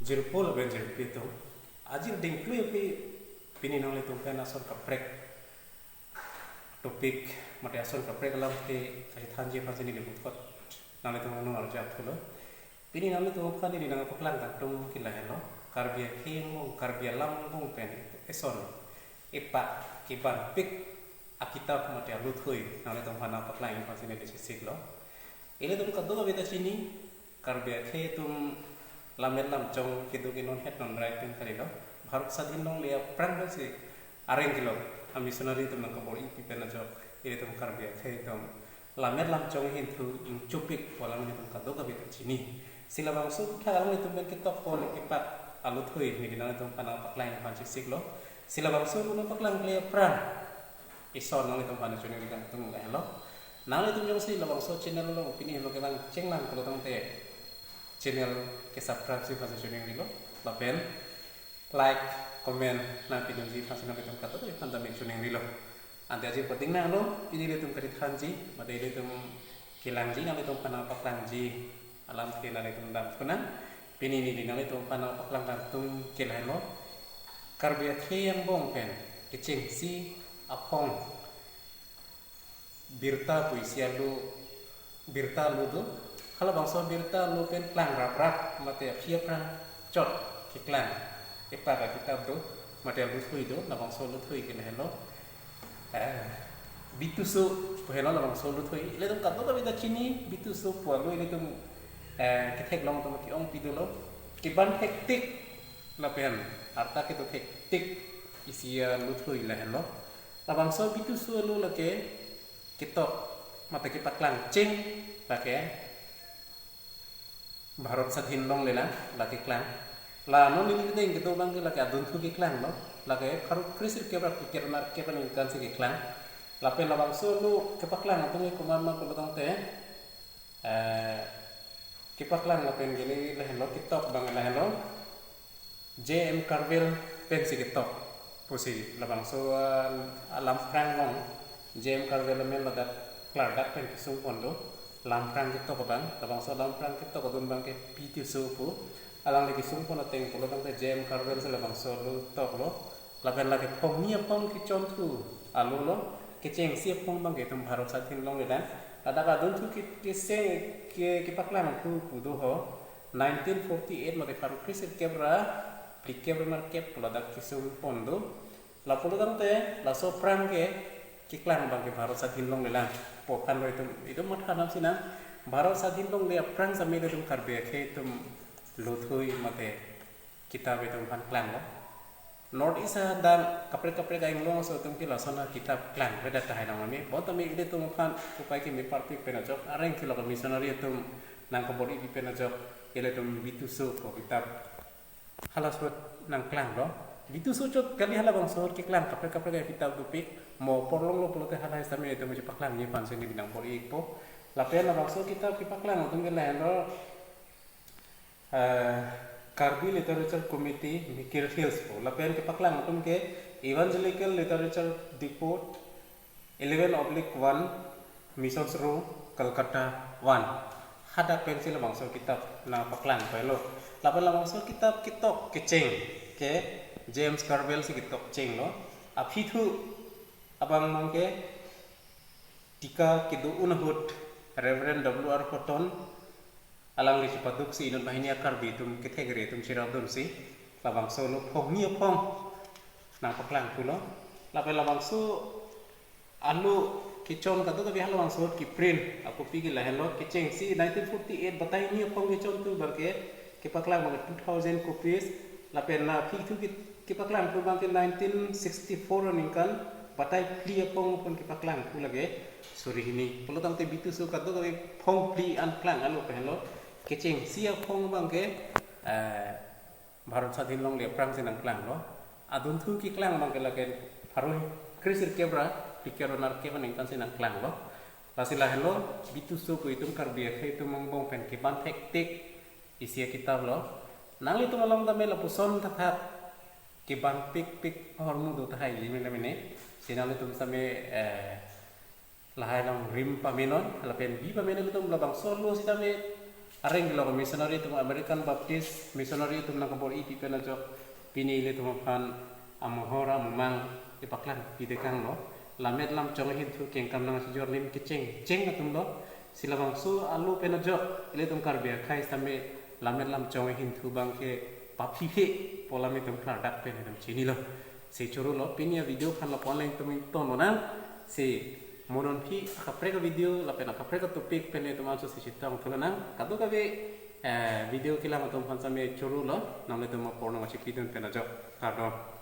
Jirpol ben jirpito. Ajin dingklu pi pininong litong pen ason kaprek topik mate ason kaprek alam te kasi thanji phasini libut kot nale tong anu arja thulo pini nale tong khani dinang paklang tung kila helo karbia khemo karbia lam bung pen eson ipa kiban pik akitab mate alut hoi nale tong hana paklang phasini disik lo ile tong kaddo beta sini karbia khe tum lamen lam chong kidu kinon het non right pen kali lo Bharat Sadhin long lia prang si areng kilo a missionary tum nang kabor ipi pen ajo ile tum karbia khe tum lamen lam chong hin thu ing chupik polang ni tum kaddo ka beta sini sila bang su thagal ni tum ben kitab pon ipat alut hoi ni dinang tum pana paklain pan sik lo sila bang su no paklang lia prang ison nang tum pana choni kan tum ga hello nang tum jong si labang so channel lo opini lo ke bang chenglang kalau tong te channel ke subscribe si pasal channel ni lo lapen like comment na pinjam si pasal na kitam kata tu kan tamik channel ni lo ante aji penting na lo ini le tum karit khanji mate le tum kilangji na le tum pana paklangji alam ke na le tum dam kunan pini ni na le tum pana paklang dam tum kilai lo karbia yang bong pen kecing si apong birta puisia lu birta lu tu kalau bangsa birta lu pen klang rap mate phia prang chot ki klang ipa ka kitab tu mate lu thui tu na bangsa lu thui kin hello bitusu hello na bangsa lu thui le tum kadto ka bita chini bitusu pu lu ile tum ki thek long tum ki ong pidu lo ki ban hektik la pen arta ki tu hektik isia lu thui la hello na bangsa bitusu lu la ke kitab mata kita klang cing pakai Bharat Sadhin long lela laki klang la no ni ding gitu bang laki adun thu ki klang lo laki kharu krisir ke bra pikir mar ke ban kan si ki klang la pe la bang so lu ke paklang tu ni kumar ma ko tang te ki paklang la pen gini la hello kitab bang la hello JM Carville pen si kitab pusi la bang so alam prang long JM Carville men la dat klar dat pen kisung pondo lam prang kita ko bang tabang so lam prang kita ko dun bang ke piti supu alang lagi kisung pon ateng ko bang ke JM Carville se la bang so lu tok lo la ben la ke pong nia pong ki chon thu alu lo ke cheng si pong bang ke tum Bharat Sadhin long le dan ada ka dun thu ki se ki pakla ma thu pu do ho 1948 ma de faru krisir kebra plikebra mar kep la dak kisung pondo la pulu dang te la so prang ke kiklang bang ke Bharat Sadhin long lela pokan lo itu mat kanam sina Bharat Sadhin long le prang sami le tum karbia ke tum luthui mate kitab itu pan klang lo North East dan kapre ga long so tum kila sona kitab klang reda tai nang mi botami ile tum pan upai ki mi parti pena jok areng kilo ka missionary tum nang ko bodi di pena jok ile tum bitusu ko kitab halas nang klang lo bitu socot kali hala bang sohor ki klang kapre ga kitab tupik mo porlong lo polote hala sami itu mo paklang ni pan sini binang por ipo la pena bang so kitab ki paklang tung gela hendo Karbi Literature Committee Mikir Hills po la pena ki paklang tung ke Evangelical Literature Depot 11/1 Missions Row Calcutta 1 hada pensil bang so kitab na paklang pelo la pena bang so kitab kitok keceng ke James Carville si kitok ceng lo api thu abang mangke tika kidu unhut Reverend W.R. Cotton alang li sipatuk si inon bahini akar bitum kategori tum siradun si labang so lo pong ni pong nang paklang kulo lape labang so alu kichon katu tapi halo bang so ki print aku pigi lah hello kiceng si 1948 batai ni pong kichon tu barke ki paklang bang 2000 copies lape na pi thu ki paklang tu bang 1964 ningkan batai pli pong pun ki paklang tu lage suri ini polo tang te bitu su katu ka pong pli an klang alu pe hello kecing sia pong bang ke Bharat Sadhin long le prang sinang klang lo adun thu ki klang bang ke lage haru krisir kebra pikir nar ke ningkan sinang klang lo lasila hello bitu su ko itum karbia ke itu mongbong pen ki ban hektik isia kitab lo nang itu malam tame la puson tathat ki ban pik hormu do thai limi lamine sinale tum same lahai long rim pamenon la pen bi pamenon tum labang solo sitame Areng lo missionary tum American Baptist missionary tum nang kabor ipi pena jok pini ile tum pan amohora mumang ipaklan pidekang lo lamet lam chong hin thu keng kam nang sijor lim kiceng ceng tum lo silabang su alu pena jok ile tum karbia khai same lamet lam chong hin thu bang ke papi phe polami tum klar dak pen tum chini lo se churu lo pinia video khan lo online tum ton na se moron pi akapreka video la pena akapreka topik pene to manso si chitang thulana kadu kabe video kila matom pansame churu lo namle to ma porno ma chikidun pena jo kado